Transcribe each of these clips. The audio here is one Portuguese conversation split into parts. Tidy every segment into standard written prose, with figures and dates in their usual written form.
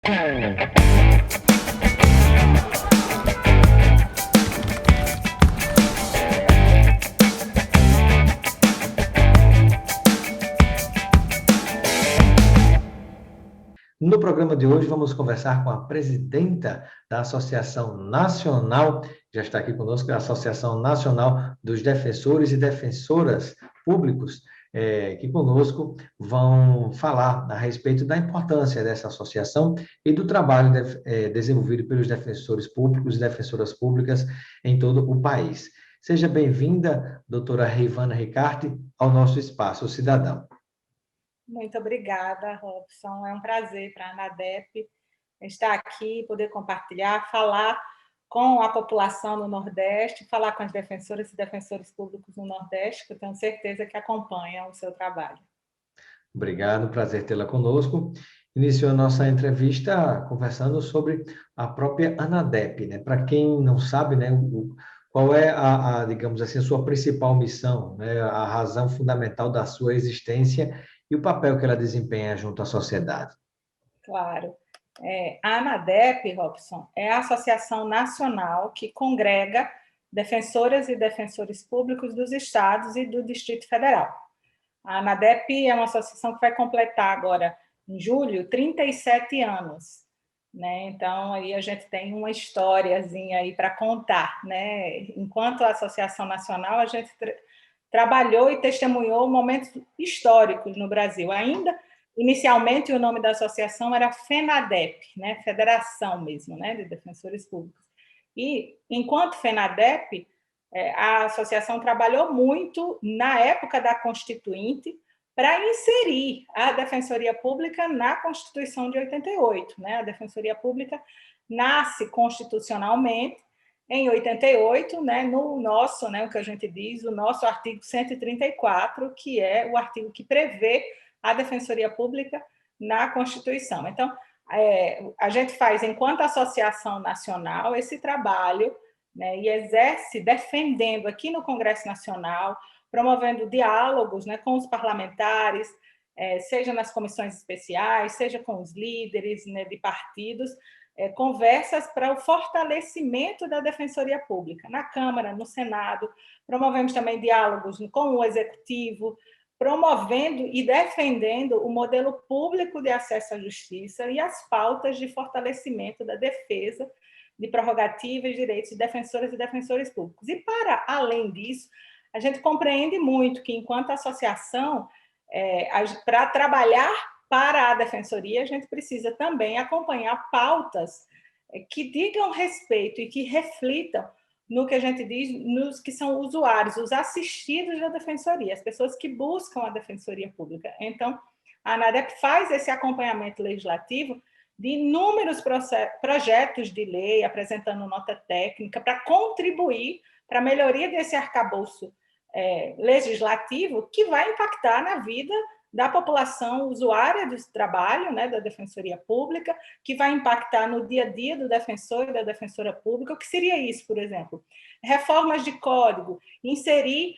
No programa de hoje, vamos conversar com a presidenta da Associação Nacional, já está aqui conosco, a Associação Nacional dos Defensores e Defensoras Públicos, que conosco vão falar a respeito da importância dessa associação e do trabalho desenvolvido pelos defensores públicos e defensoras públicas em todo o país. Seja bem-vinda, doutora Reivana Ricarte, ao nosso Espaço Cidadão. Muito obrigada, Robson. É um prazer para a ANADEP estar aqui, poder compartilhar, falar com a população no Nordeste, falar com as defensoras e defensores públicos no Nordeste, que eu tenho certeza que acompanham o seu trabalho. Obrigado, prazer tê-la conosco. Iniciou a nossa entrevista conversando sobre a própria ANADEP, né? Para quem não sabe, né, qual é digamos assim, a sua principal missão, né, a razão fundamental da sua existência e o papel que ela desempenha junto à sociedade. Claro. A ANADEP, Robson, é a associação nacional que congrega defensoras e defensores públicos dos estados e do Distrito Federal. A ANADEP é uma associação que vai completar agora, em julho, 37 anos. Né? Então, aí a gente tem uma historiazinha aí para contar. Né? Enquanto Associação Nacional, a gente trabalhou e testemunhou momentos históricos no Brasil. Ainda, inicialmente, o nome da associação era FENADEP, né? Federação mesmo, né? De Defensores Públicos. E, enquanto FENADEP, a associação trabalhou muito na época da Constituinte para inserir a Defensoria Pública na Constituição de 88. Né? A Defensoria Pública nasce constitucionalmente em 88, né, no nosso, né, o que a gente diz, o nosso artigo 134, que é o artigo que prevê a Defensoria Pública na Constituição. Então, a gente faz, enquanto Associação Nacional, esse trabalho, né, e exerce defendendo aqui no Congresso Nacional, promovendo diálogos, né, com os parlamentares, seja nas comissões especiais, seja com os líderes, né, de partidos, conversas para o fortalecimento da Defensoria Pública, na Câmara, no Senado. Promovemos também diálogos com o Executivo, promovendo e defendendo o modelo público de acesso à justiça e as pautas de fortalecimento da defesa de prerrogativas e direitos de defensoras e defensores públicos. E, para além disso, a gente compreende muito que, enquanto associação, para trabalhar para a Defensoria, a gente precisa também acompanhar pautas que digam respeito e que reflitam no que a gente diz, nos que são usuários, os assistidos da Defensoria, as pessoas que buscam a Defensoria Pública. Então, a ANADEP faz esse acompanhamento legislativo de inúmeros projetos de lei, apresentando nota técnica, para contribuir para a melhoria desse arcabouço legislativo que vai impactar na vida da população usuária do trabalho, né, da Defensoria Pública, que vai impactar no dia a dia do defensor e da defensora pública. O que seria isso, por exemplo? Reformas de código, inserir,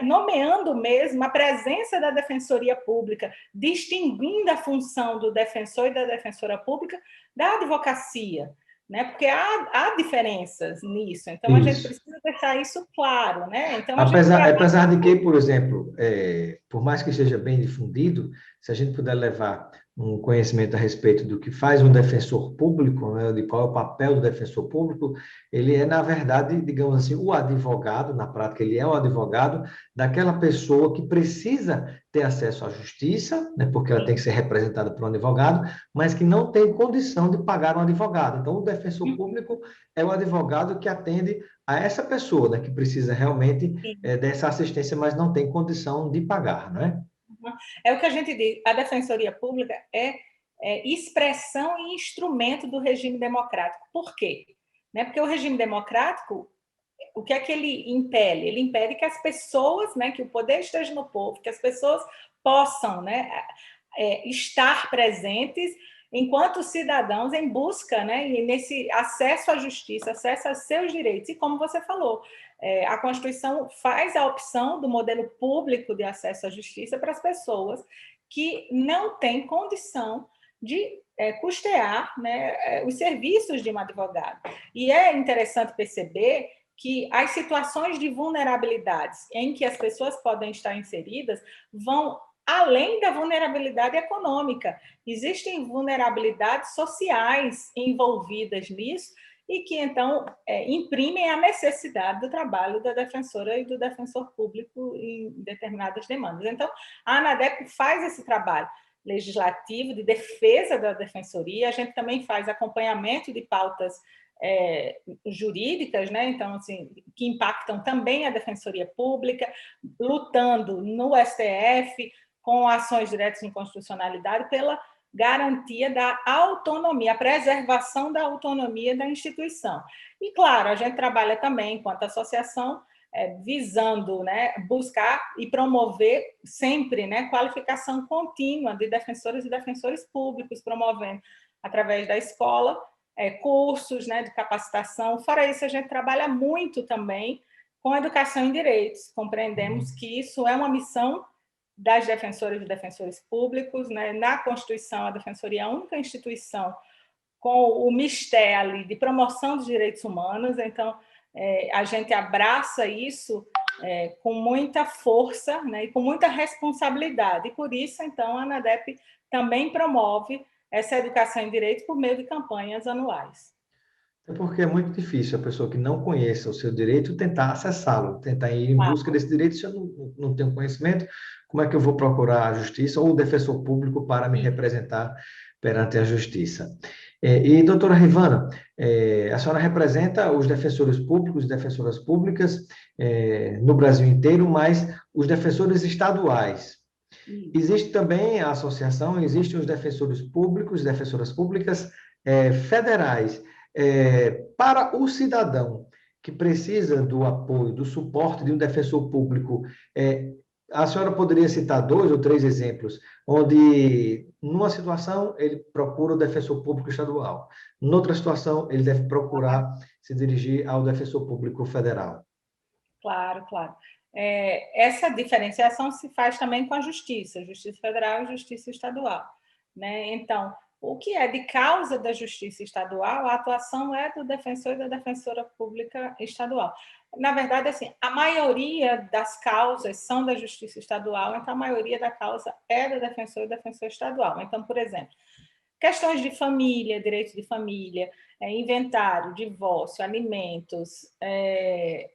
nomeando mesmo a presença da Defensoria Pública, distinguindo a função do defensor e da defensora pública da advocacia, né? Porque há diferenças nisso, então a gente precisa deixar isso claro, né? Então, apesar de que, por exemplo, por mais que esteja bem difundido, se a gente puder levar um conhecimento a respeito do que faz um defensor público, né, de qual é o papel do defensor público, ele é, na verdade, digamos assim, o advogado, na prática, ele é o advogado daquela pessoa que precisa ter acesso à justiça, né, porque ela tem que ser representada por um advogado, mas que não tem condição de pagar um advogado. Então, o defensor público é o advogado que atende a essa pessoa, né, que precisa realmente dessa assistência, mas não tem condição de pagar, não é? É o que a gente diz, a Defensoria Pública é expressão e instrumento do regime democrático. Por quê? Né? Porque o regime democrático, o que é que ele impele? Ele impede que as pessoas, né, que o poder esteja no povo, que as pessoas possam, né, estar presentes enquanto cidadãos em busca, né, e nesse acesso à justiça, acesso aos seus direitos. E como você falou, a Constituição faz a opção do modelo público de acesso à justiça para as pessoas que não têm condição de custear, né, os serviços de um advogado. E é interessante perceber que as situações de vulnerabilidades em que as pessoas podem estar inseridas vão além da vulnerabilidade econômica. Existem vulnerabilidades sociais envolvidas nisso e que, então, imprimem a necessidade do trabalho da defensora e do defensor público em determinadas demandas. Então, a ANADEP faz esse trabalho legislativo de defesa da defensoria, a gente também faz acompanhamento de pautas jurídicas, né? Então, assim, que impactam também a defensoria pública, lutando no STF com ações diretas de inconstitucionalidade pela garantia da autonomia, a preservação da autonomia da instituição. E, claro, a gente trabalha também, enquanto associação, visando, né, buscar e promover sempre, né, qualificação contínua de defensoras e defensores públicos, promovendo, através da escola, cursos, né, de capacitação. Fora isso, a gente trabalha muito também com educação em direitos. Compreendemos que isso é uma missão das defensoras e defensores públicos, né? Na Constituição, a Defensoria é a única instituição com o mistério ali de promoção dos direitos humanos, então a gente abraça isso com muita força, né? E com muita responsabilidade, e por isso, então, a ANADEP também promove essa educação em direitos por meio de campanhas anuais. É porque é muito difícil a pessoa que não conheça o seu direito tentar acessá-lo, tentar ir em busca desse direito. Se eu não tenho conhecimento, como é que eu vou procurar a justiça ou o defensor público para me representar perante a justiça? E, doutora Rivana, a senhora representa os defensores públicos e defensoras públicas no Brasil inteiro, mas os defensores estaduais. Existe também a associação, existem os defensores públicos e defensoras públicas federais. Para o cidadão que precisa do apoio, do suporte de um defensor público, a senhora poderia citar 2 ou 3 exemplos, onde, numa situação, ele procura o defensor público estadual, noutra situação, ele deve procurar se dirigir ao defensor público federal. Claro, claro. Essa diferenciação se faz também com a Justiça Federal e Justiça Estadual, né? Então, o que é de causa da Justiça Estadual, a atuação é do defensor e da defensora pública estadual. Na verdade, assim, a maioria das causas são da Justiça Estadual, então a maioria da causa é do defensor e defensor estadual. Então, por exemplo, questões de família, direito de família, inventário, divórcio, alimentos,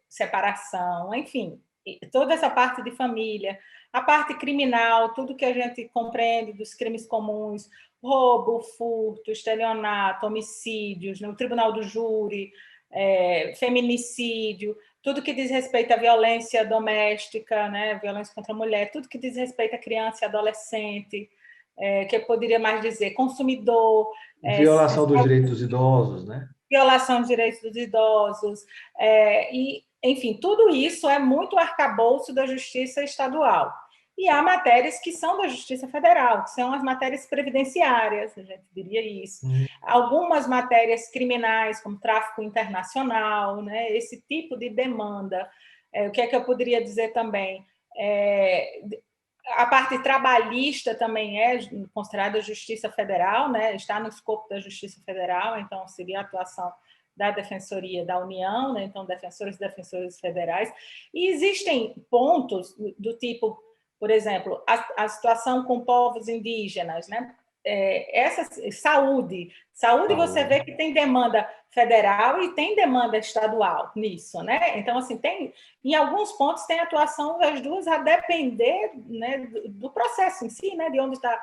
separação, enfim, toda essa parte de família, a parte criminal, tudo que a gente compreende dos crimes comuns, roubo, furto, estelionato, homicídios, no tribunal do júri, feminicídio, tudo que diz respeito à violência doméstica, né, violência contra a mulher, tudo que diz respeito à criança e adolescente, que eu poderia mais dizer, consumidor... Violação dos direitos dos idosos, né? Violação dos direitos dos idosos, e, enfim, tudo isso é muito arcabouço da Justiça Estadual. E há matérias que são da Justiça Federal, que são as matérias previdenciárias, a gente diria isso. Algumas matérias criminais, como tráfico internacional, né, esse tipo de demanda. O que é que eu poderia dizer também? A parte trabalhista também é considerada Justiça Federal, né? Está no escopo da Justiça Federal, então seria a atuação da Defensoria da União, né? Então defensores e defensores federais. E existem pontos do tipo, por exemplo, a situação com povos indígenas, né? Saúde você vê que tem demanda federal e tem demanda estadual nisso, né? Então, assim, em alguns pontos tem atuação das duas a depender, né, do processo em si, né, de onde está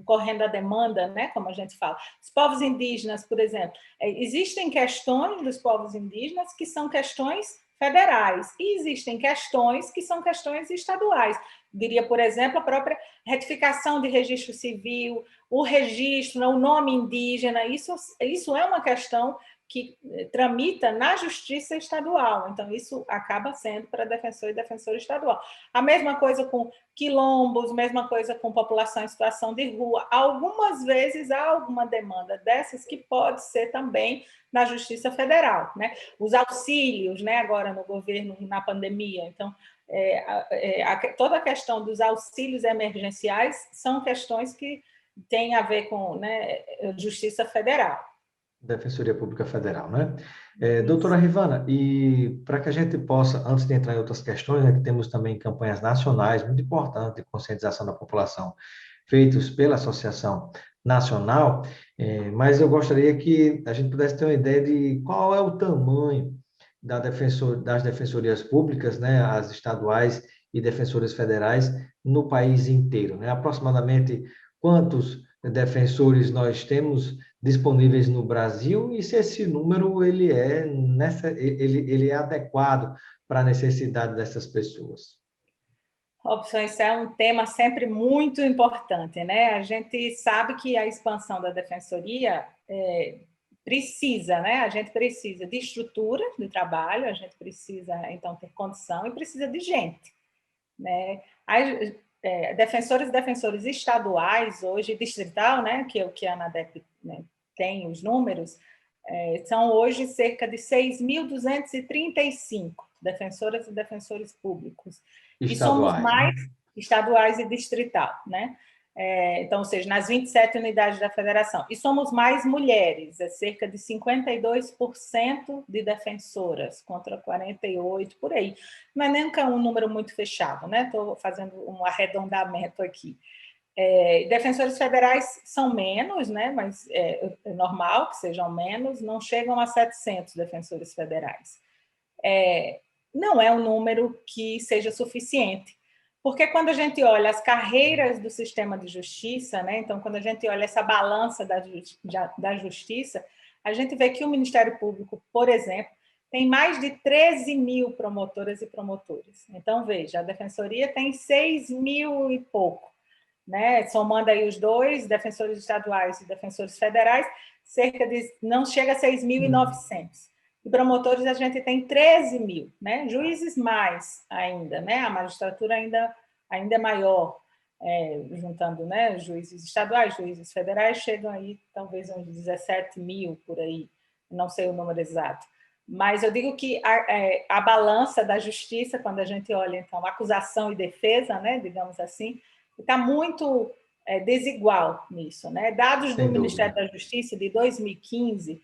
correndo a demanda, né, como a gente fala. Os povos indígenas, por exemplo, existem questões dos povos indígenas que são questões federais e existem questões que são questões estaduais. Diria, por exemplo, a própria retificação de registro civil, o registro, o nome indígena, isso é uma questão que tramita na Justiça Estadual. Então, isso acaba sendo para defensor e defensora estadual. A mesma coisa com quilombos, mesma coisa com população em situação de rua. Algumas vezes há alguma demanda dessas que pode ser também na Justiça Federal, né? Os auxílios, né, agora no governo, na pandemia. Então, toda a questão dos auxílios emergenciais são questões que tem a ver com, né, Justiça Federal. Defensoria Pública Federal, né? Doutora Rivana, e para que a gente possa, antes de entrar em outras questões, né, que temos também campanhas nacionais muito importantes de conscientização da população, feitos pela Associação Nacional, mas eu gostaria que a gente pudesse ter uma ideia de qual é o tamanho das defensorias públicas, né, as estaduais e defensores federais no país inteiro, né? Aproximadamente quantos defensores nós temos disponíveis no Brasil e se esse número ele é adequado para a necessidade dessas pessoas. Robson, isso é um tema sempre muito importante, né? A gente sabe que a expansão da defensoria precisa, né? A gente precisa de estrutura de trabalho, a gente precisa, então, ter condição e precisa de gente, né? Defensores e defensores estaduais, hoje distrital, né? Que é o que a ANADEP, né, tem os números, são hoje cerca de 6.235 defensoras e defensores públicos. E somos mais, né? Estaduais e distrital, né? Então, ou seja, nas 27 unidades da federação. E somos mais mulheres, cerca de 52% de defensoras, contra 48% por aí. Não é nem um número muito fechado, né? Estou fazendo um arredondamento aqui. Defensores federais são menos, né? Mas é normal que sejam menos, não chegam a 700 defensores federais. Não é um número que seja suficiente, porque quando a gente olha as carreiras do sistema de justiça, né? Então, quando a gente olha essa balança da justiça, a gente vê que o Ministério Público, por exemplo, tem mais de 13 mil promotoras e promotores. Então, veja, a Defensoria tem 6 mil e pouco, né? Somando aí os dois, defensores estaduais e defensores federais, não chega a 6.900. E promotores a gente tem 13 mil, né? Juízes mais ainda, né? A magistratura ainda é maior, juntando, né, juízes estaduais, juízes federais, chegam aí talvez uns 17 mil por aí, não sei o número exato. Mas eu digo que a balança da justiça, quando a gente olha, então, acusação e defesa, né, digamos assim, está muito desigual nisso, né? Dados do Ministério da Justiça de 2015,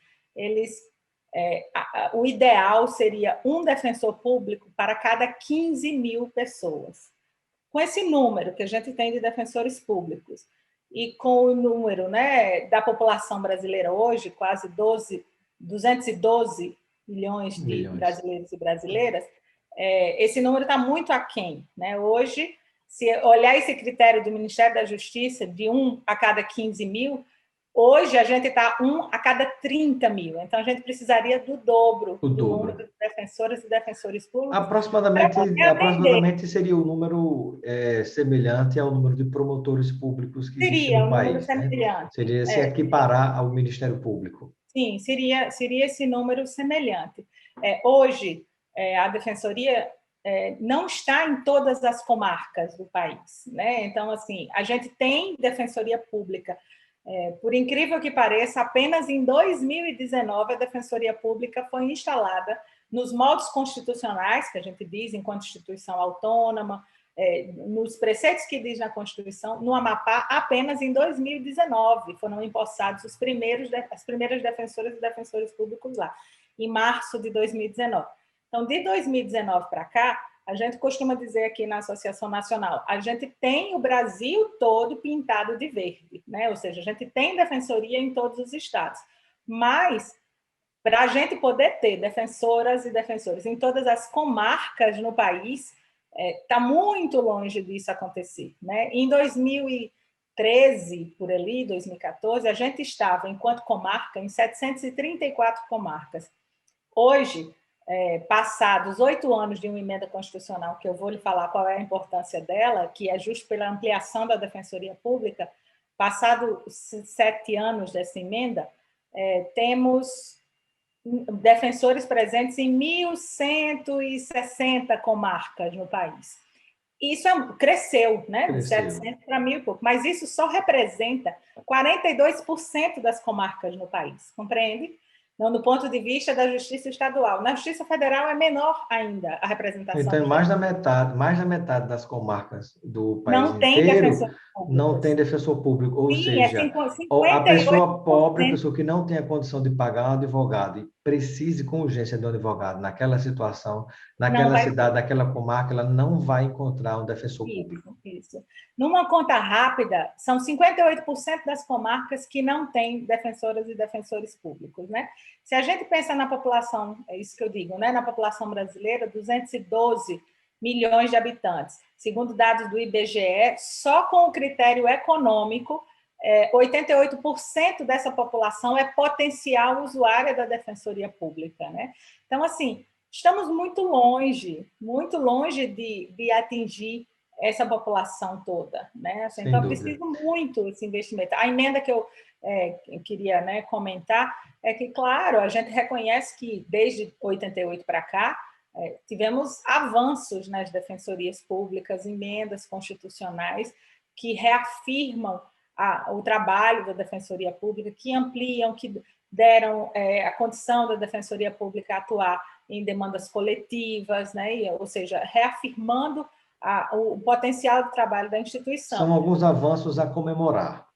o ideal seria um defensor público para cada 15 mil pessoas. Com esse número que a gente tem de defensores públicos e com o número, né, da população brasileira hoje, quase 212 milhões de brasileiros e brasileiras, esse número está muito aquém, né? Hoje, se olhar esse critério do Ministério da Justiça, de 1 a cada 15 mil, hoje a gente está 1 a cada 30 mil. Então, a gente precisaria do dobro do número de defensoras e defensores públicos. Aproximadamente seria o número semelhante ao número de promotores públicos que existe no país. Né? Seria se equiparar ao Ministério Público. Sim, seria esse número semelhante. Hoje, a Defensoria não está em todas as comarcas do país, né? Então, assim, a gente tem defensoria pública. Por incrível que pareça, apenas em 2019 a defensoria pública foi instalada nos moldes constitucionais, que a gente diz, enquanto instituição autônoma, nos preceitos que diz na Constituição, no Amapá, apenas em 2019 foram empossados as primeiras defensoras e defensores públicos lá, em março de 2019. Então, de 2019 para cá, a gente costuma dizer aqui na Associação Nacional, a gente tem o Brasil todo pintado de verde, né? Ou seja, a gente tem defensoria em todos os estados, mas para a gente poder ter defensoras e defensores em todas as comarcas no país, está muito longe disso acontecer, né? Em 2013, por ali, 2014, a gente estava, enquanto comarca, em 734 comarcas. Hoje, passados 8 anos de uma emenda constitucional, que eu vou lhe falar qual é a importância dela, que é justo pela ampliação da Defensoria Pública, passados 7 anos dessa emenda, temos defensores presentes em 1.160 comarcas no país. Isso cresceu, né? De 700 para 1.000 e pouco, mas isso só representa 42% das comarcas no país, compreende? Não, do ponto de vista da Justiça Estadual. Na Justiça Federal é menor ainda a representação Então, do género. mais da metade das comarcas do país Não tem inteiro defensores não tem públicos. defensor público, ou Sim, é seja, a pessoa pobre, a 58%. pessoa que não tem a condição de pagar um advogado e precise com urgência de um advogado naquela situação, Não naquela vai. cidade, naquela comarca, ela não vai encontrar um defensor público. Isso. Numa conta rápida, são 58% das comarcas que não têm defensoras e defensores públicos, né? Se a gente pensa na população, é isso que eu digo, né? Na população brasileira, 212 milhões de habitantes. Segundo dados do IBGE, só com o critério econômico, 88% dessa população é potencial usuária da defensoria pública, né? Então, assim, estamos muito longe de atingir essa população toda, né? Assim, Sem então, dúvida. preciso muito esse investimento. A emenda que eu queria, né, comentar é que, claro, a gente reconhece que desde 88 para cá tivemos avanços nas defensorias públicas, emendas constitucionais que reafirmam o trabalho da defensoria pública, que ampliam, que deram a condição da defensoria pública atuar em demandas coletivas, né? Ou seja, reafirmando o potencial do trabalho da instituição. São alguns avanços a comemorar.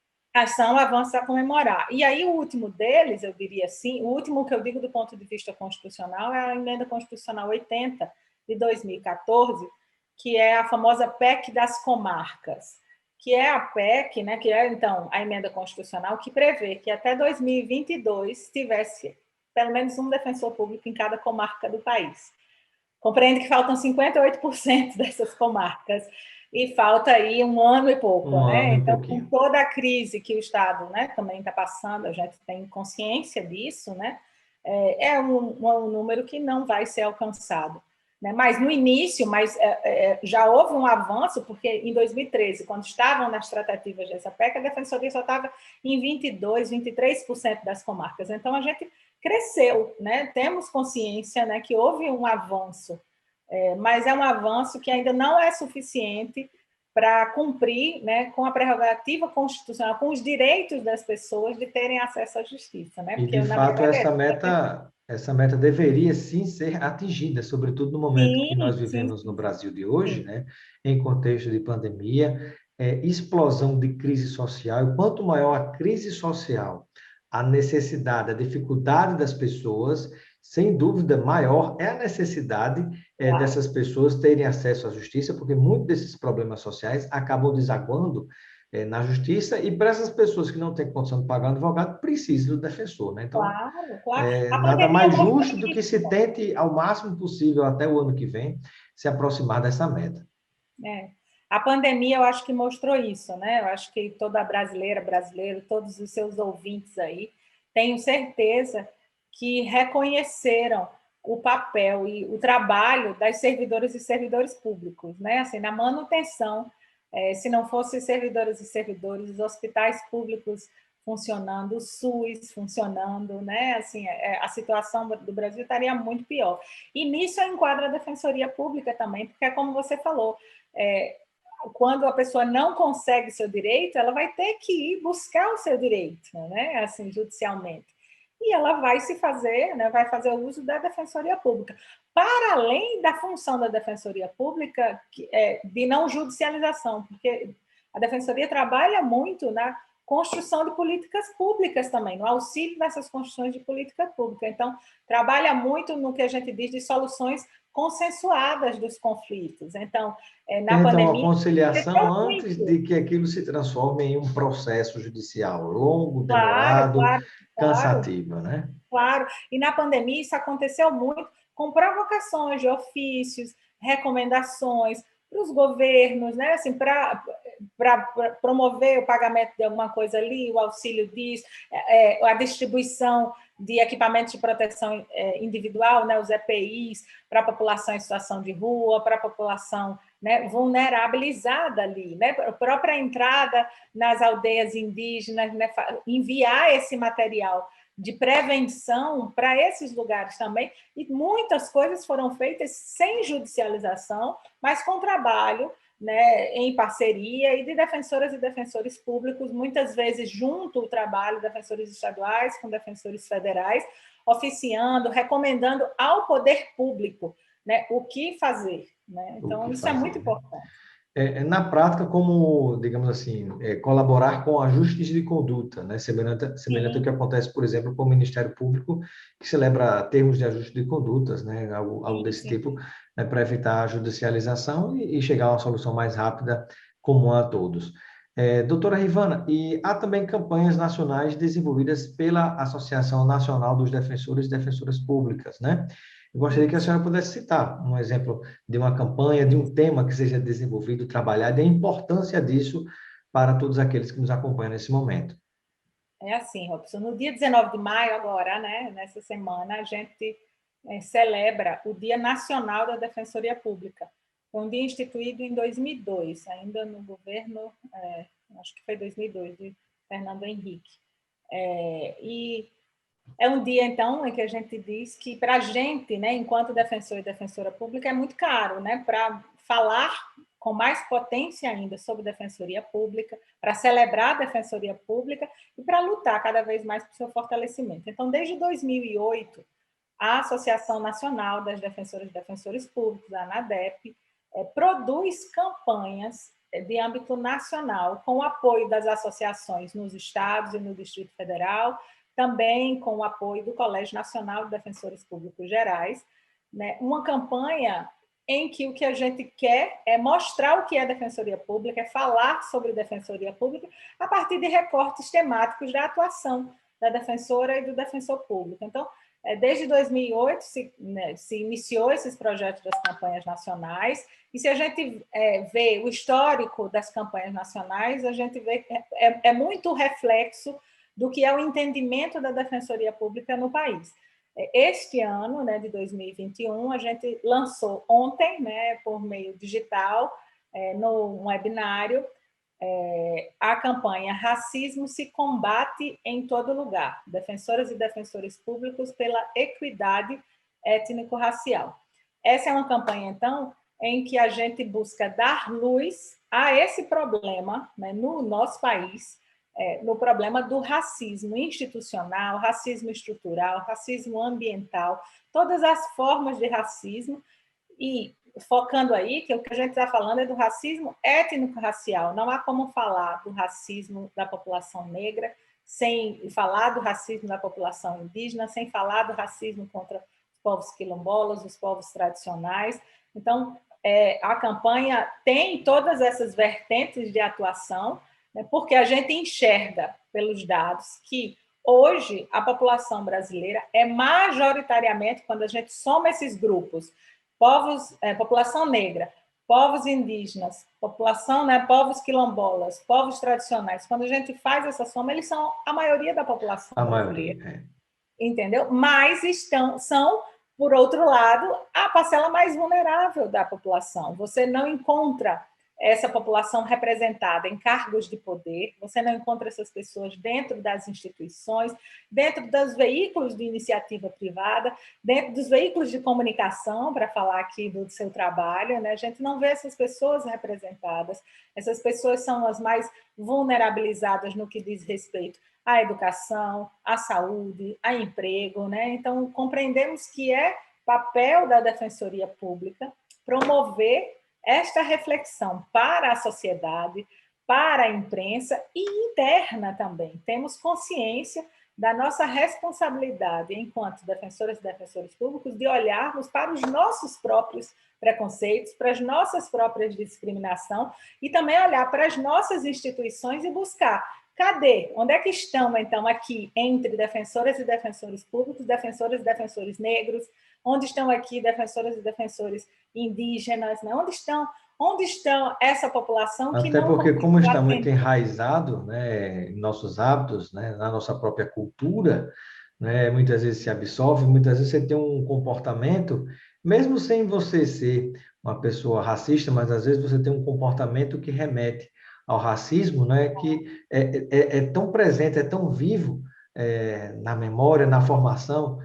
São avanços a comemorar. E aí, o último deles, eu diria assim, o último que eu digo do ponto de vista constitucional é a Emenda Constitucional 80, de 2014, que é a famosa PEC das comarcas, que é a PEC, né, que é, então, a Emenda Constitucional que prevê que até 2022 tivesse pelo menos um defensor público em cada comarca do país. Compreende que faltam 58% dessas comarcas e falta aí um ano e pouco, Um né? ano e Então, com pouquinho. toda a crise que o Estado, né, também está passando, a gente tem consciência disso, né? É um número que não vai ser alcançado. Né? Mas no início, já houve um avanço, porque em 2013, quando estavam nas tratativas dessa PEC, a Defensoria só estava em 22%, 23% das comarcas. Então, a gente cresceu, né? Temos consciência, né, que houve um avanço, mas é um avanço que ainda não é suficiente para cumprir, né, com a prerrogativa constitucional, com os direitos das pessoas de terem acesso à justiça, né? E, Porque, de na fato, verdade, essa meta deveria, sim, ser atingida, sobretudo no momento que nós sim, sim, vivemos no sim, Brasil de hoje, sim. né? Em contexto de pandemia, explosão de crise social, e quanto maior a crise social, a necessidade, a dificuldade das pessoas, sem dúvida, maior é a necessidade Claro. dessas pessoas terem acesso à justiça, porque muitos desses problemas sociais acabam desaguando na justiça, e para essas pessoas que não têm condição de pagar um advogado, precisam do defensor, né? Então, Claro, claro. A nada pandemia mais mostrou justo do que isso. se tente, ao máximo possível, até o ano que vem, se aproximar dessa meta. É. A pandemia, eu acho que mostrou isso, né? Eu acho que toda brasileira, brasileiro, todos os seus ouvintes aí, tenho certeza que reconheceram o papel e o trabalho das servidoras e servidores públicos, né? Assim, na manutenção, se não fossem servidoras e servidores, os hospitais públicos funcionando, o SUS funcionando, né? Assim, a situação do Brasil estaria muito pior. E nisso enquadra a Defensoria Pública também, porque é como você falou, é, quando a pessoa não consegue seu direito, ela vai ter que ir buscar o seu direito, né? Assim, judicialmente. E ela vai se fazer, né, vai fazer o uso da Defensoria Pública. Para além da função da Defensoria Pública, de não judicialização, porque a Defensoria trabalha muito na construção de políticas públicas também, no auxílio nessas construções de política pública. Então, trabalha muito no que a gente diz de soluções consensuadas dos conflitos. Então, na Tenta uma pandemia, conciliação cresceu antes muito. de que aquilo se transforme em um processo judicial longo, Claro, demorado, claro, claro, cansativo, né? claro. E na pandemia isso aconteceu muito com provocações de ofícios, recomendações para os governos, né? Assim, para promover o pagamento de alguma coisa ali, o auxílio disso, a distribuição de equipamentos de proteção individual, né? Os EPIs, para a população em situação de rua, para a população, né, vulnerabilizada ali, né? A própria entrada nas aldeias indígenas, né? Enviar esse material de prevenção para esses lugares também, e muitas coisas foram feitas sem judicialização, mas com trabalho né, em parceria, e de defensoras e defensores públicos, muitas vezes junto o trabalho de defensores estaduais com defensores federais, oficiando, recomendando ao poder público, né, o que fazer. Né? Então, isso é muito importante. Na prática, como, digamos assim, colaborar com ajustes de conduta, né? Semelhante ao que acontece, por exemplo, com o Ministério Público, que celebra termos de ajuste de condutas, né? Algo desse tipo, né? Para evitar a judicialização e chegar a uma solução mais rápida, comum a todos. Doutora Rivana, e há também campanhas nacionais desenvolvidas pela Associação Nacional dos Defensores e Defensoras Públicas, né? Eu gostaria que a senhora pudesse citar um exemplo de uma campanha, de um tema que seja desenvolvido, trabalhado, e a importância disso para todos aqueles que nos acompanham nesse momento. É assim, Robson, no dia 19 de maio, agora, né, nessa semana, a gente celebra o Dia Nacional da Defensoria Pública. Foi um dia instituído em 2002, ainda no governo, acho que foi 2002, de Fernando Henrique. E é um dia, então, em que a gente diz que, para a gente, né, enquanto defensor e defensora pública, é muito caro, né, para falar com mais potência ainda sobre defensoria pública, para celebrar a defensoria pública e para lutar cada vez mais por seu fortalecimento. Então, desde 2008, a Associação Nacional das Defensoras e Defensores Públicos, a ANADEP, produz campanhas de âmbito nacional, com o apoio das associações nos estados e no Distrito Federal, também com o apoio do Colégio Nacional de Defensores Públicos Gerais, né? Uma campanha em que o que a gente quer é mostrar o que é defensoria pública, é falar sobre defensoria pública a partir de recortes temáticos da atuação da defensora e do defensor público. Então, desde 2008 se iniciou esses projetos das campanhas nacionais, e se a gente vê o histórico das campanhas nacionais, a gente vê que é muito reflexo do que é o entendimento da defensoria pública no país. Este ano, né, de 2021, a gente lançou ontem, né, por meio digital, no webinário, a campanha Racismo se combate em todo lugar, defensoras e defensores públicos pela equidade étnico-racial. Essa é uma campanha, então, em que a gente busca dar luz a esse problema, né, no nosso país, no problema do racismo institucional, racismo estrutural, racismo ambiental, todas as formas de racismo, e focando aí que o que a gente está falando é do racismo étnico-racial. Não há como falar do racismo da população negra sem falar do racismo da população indígena, sem falar do racismo contra os povos quilombolas, os povos tradicionais. Então, a campanha tem todas essas vertentes de atuação, né, porque a gente enxerga pelos dados que hoje a população brasileira é majoritariamente, quando a gente soma esses grupos, população negra, povos indígenas, população, né, povos quilombolas, povos tradicionais, quando a gente faz essa soma, eles são a maioria da população brasileira. Maioria, entendeu? Mas são, por outro lado, a parcela mais vulnerável da população. Você não encontra essa população representada em cargos de poder, você não encontra essas pessoas dentro das instituições, dentro dos veículos de iniciativa privada, dentro dos veículos de comunicação, para falar aqui do seu trabalho, né? A gente não vê essas pessoas representadas, essas pessoas são as mais vulnerabilizadas no que diz respeito à educação, à saúde, a emprego, né? Então, compreendemos que é papel da Defensoria Pública promover esta reflexão para a sociedade, para a imprensa e interna também. Temos consciência da nossa responsabilidade enquanto defensoras e defensores públicos de olharmos para os nossos próprios preconceitos, para as nossas próprias discriminação e também olhar para as nossas instituições e buscar cadê? Onde é que estão, então, aqui entre defensoras e defensores públicos, defensoras e defensores negros? Onde estão aqui defensoras e defensores indígenas? Né? Onde estão essa população que até não... porque, como está muito enraizado, né, em nossos hábitos, né, na nossa própria cultura, né, muitas vezes se absorve, muitas vezes você tem um comportamento, mesmo sem você ser uma pessoa racista, mas às vezes você tem um comportamento que remete ao racismo, né, que é tão presente, é tão vivo na memória, na formação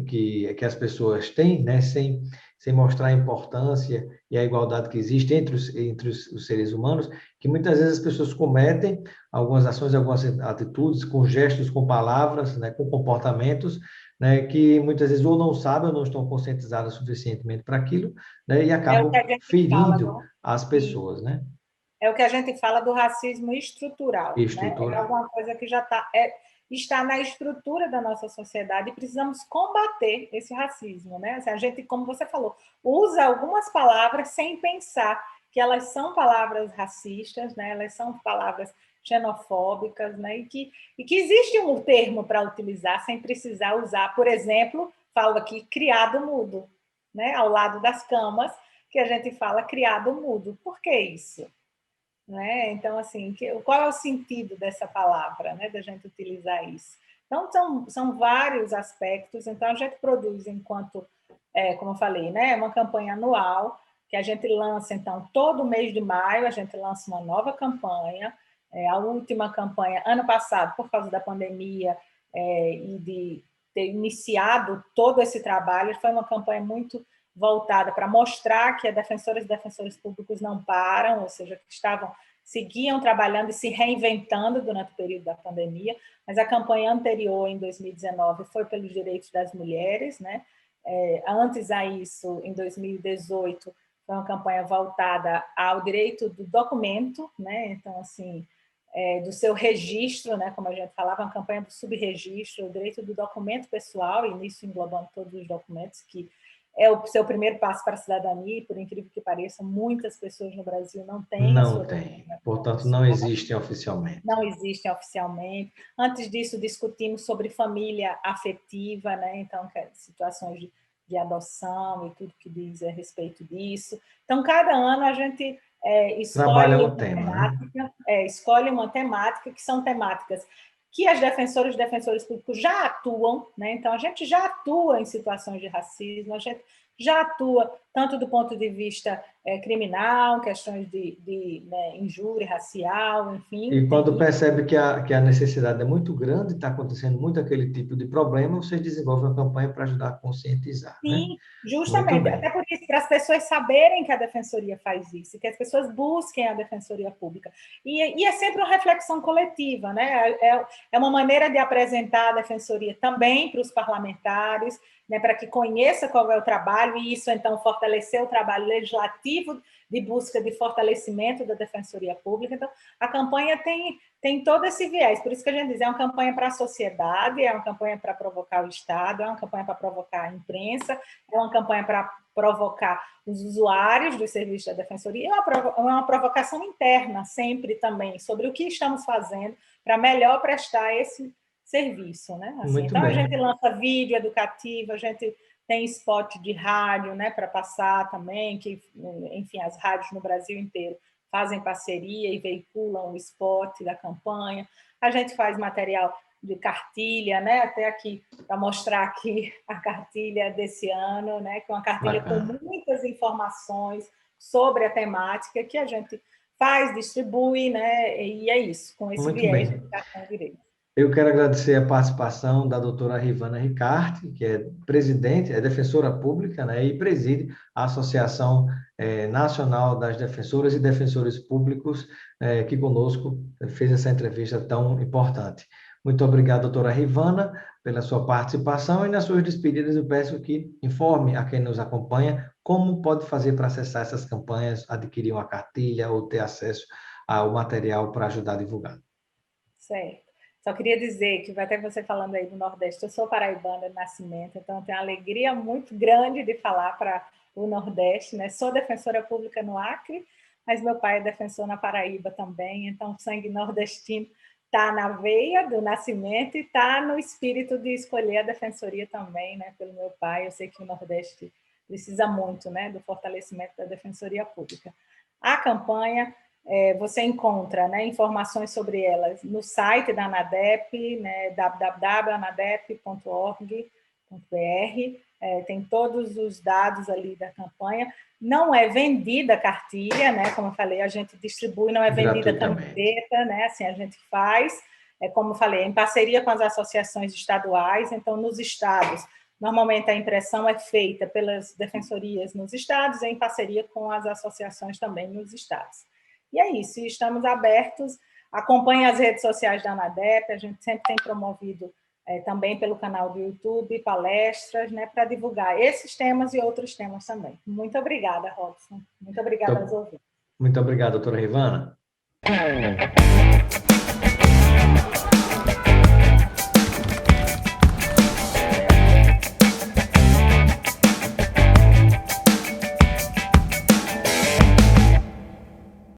que as pessoas têm, né, sem sem mostrar a importância e a igualdade que existe entre os seres humanos, que muitas vezes as pessoas cometem algumas ações, algumas atitudes, com gestos, com palavras, né, com comportamentos, né, que muitas vezes ou não sabem ou não estão conscientizadas suficientemente para aquilo, né, e É o que acabam a gente fala, ferindo não? as pessoas, né? É o que a gente fala do racismo estrutural, né? É Estrutural. alguma coisa que já está na estrutura da nossa sociedade e precisamos combater esse racismo, né? Assim, a gente, como você falou, usa algumas palavras sem pensar que elas são palavras racistas, né? Elas são palavras xenofóbicas, né? E que existe um termo para utilizar sem precisar usar, por exemplo, falo aqui criado mudo, né? Ao lado das camas, que a gente fala criado mudo. Por que isso? Né? Então, assim, qual é o sentido dessa palavra, né? Da gente utilizar isso? Então, são vários aspectos. Então, a gente produz enquanto, como eu falei, né? Uma campanha anual, que a gente lança, então, todo mês de maio, a gente lança uma nova campanha. A última campanha, ano passado, por causa da pandemia e de ter iniciado todo esse trabalho, foi uma campanha muito voltada para mostrar que as defensoras e defensores públicos não param, ou seja, que seguiam trabalhando e se reinventando durante o período da pandemia, mas a campanha anterior, em 2019, foi pelos direitos das mulheres, né? Antes a isso, em 2018, foi uma campanha voltada ao direito do documento, né? Então, assim, do seu registro, né? Como a gente falava, uma campanha do subregistro, o direito do documento pessoal, e nisso englobando todos os documentos, que é o seu primeiro passo para a cidadania, e, por incrível que pareça, muitas pessoas no Brasil não têm a Não sua tem. documentação Portanto, não pessoal, existem oficialmente. não existem oficialmente. Antes disso, discutimos sobre família afetiva, né? Então, situações de adoção e tudo que diz a respeito disso. Então, cada ano a gente Trabalhar escolhe um uma tema, né? temática, que são temáticas que as defensoras e defensores públicos já atuam, né? Então, a gente já atua em situações de racismo, a gente já atua tanto do ponto de vista criminal, questões de injúria racial, enfim. E quando percebe que a necessidade é muito grande, está acontecendo muito aquele tipo de problema, vocês desenvolvem uma campanha para ajudar a conscientizar, né? Sim, Muito justamente. Até bem. por isso, para as pessoas saberem que a defensoria faz isso, que as pessoas busquem a defensoria pública. E é sempre uma reflexão coletiva, né? É uma maneira de apresentar a defensoria também para os parlamentares, né, para que conheça qual é o trabalho, e isso, então, fortalecer o trabalho legislativo de busca de fortalecimento da defensoria pública. Então, a campanha tem todo esse viés, por isso que a gente diz, é uma campanha para a sociedade, é uma campanha para provocar o Estado, é uma campanha para provocar a imprensa, é uma campanha para provocar os usuários dos serviços da Defensoria, é uma provocação interna sempre também, sobre o que estamos fazendo para melhor prestar esse serviço, né? Assim, Muito então, a gente bem. lança vídeo educativo, a gente tem spot de rádio, né, para passar também, que, enfim, as rádios no Brasil inteiro fazem parceria e veiculam o spot da campanha. A gente faz material de cartilha, né? Até aqui, para mostrar aqui a cartilha desse ano, né? Que é uma cartilha com Bacana. muitas informações sobre a temática que a gente faz, distribui, né? E é isso, com esse Muito viés de bem. educação e direito. Eu quero agradecer a participação da doutora Rivana Ricarte, que é presidente, é defensora pública, né, e preside a Associação Nacional das Defensoras e Defensores Públicos, que conosco fez essa entrevista tão importante. Muito obrigado, doutora Rivana, pela sua participação, e nas suas despedidas eu peço que informe a quem nos acompanha como pode fazer para acessar essas campanhas, adquirir uma cartilha ou ter acesso ao material para ajudar a divulgar. Certo. Só queria dizer que, até você falando aí do Nordeste, eu sou paraibana de nascimento, então eu tenho uma alegria muito grande de falar para o Nordeste, né? Sou defensora pública no Acre, mas meu pai é defensor na Paraíba também, então o sangue nordestino está na veia do nascimento e está no espírito de escolher a defensoria também, né? Pelo meu pai, eu sei que o Nordeste precisa muito, né? Do fortalecimento da defensoria pública. A campanha você encontra, né, informações sobre elas no site da ANADEP, né, www.anadep.org.br, tem todos os dados ali da campanha. Não é vendida cartilha, né, como eu falei, a gente distribui, não é vendida Gratuitamente. camiseta, né, assim a gente faz, como eu falei, em parceria com as associações estaduais, então nos estados Normalmente a impressão é feita pelas defensorias nos estados, em parceria com as associações também nos estados. E é isso, estamos abertos, acompanhe as redes sociais da ANADEP, a gente sempre tem promovido também pelo canal do YouTube, palestras, né, para divulgar esses temas e outros temas também. Muito obrigada, Robson. Muito obrigada aos ouvintes. Muito obrigado, doutora Rivana.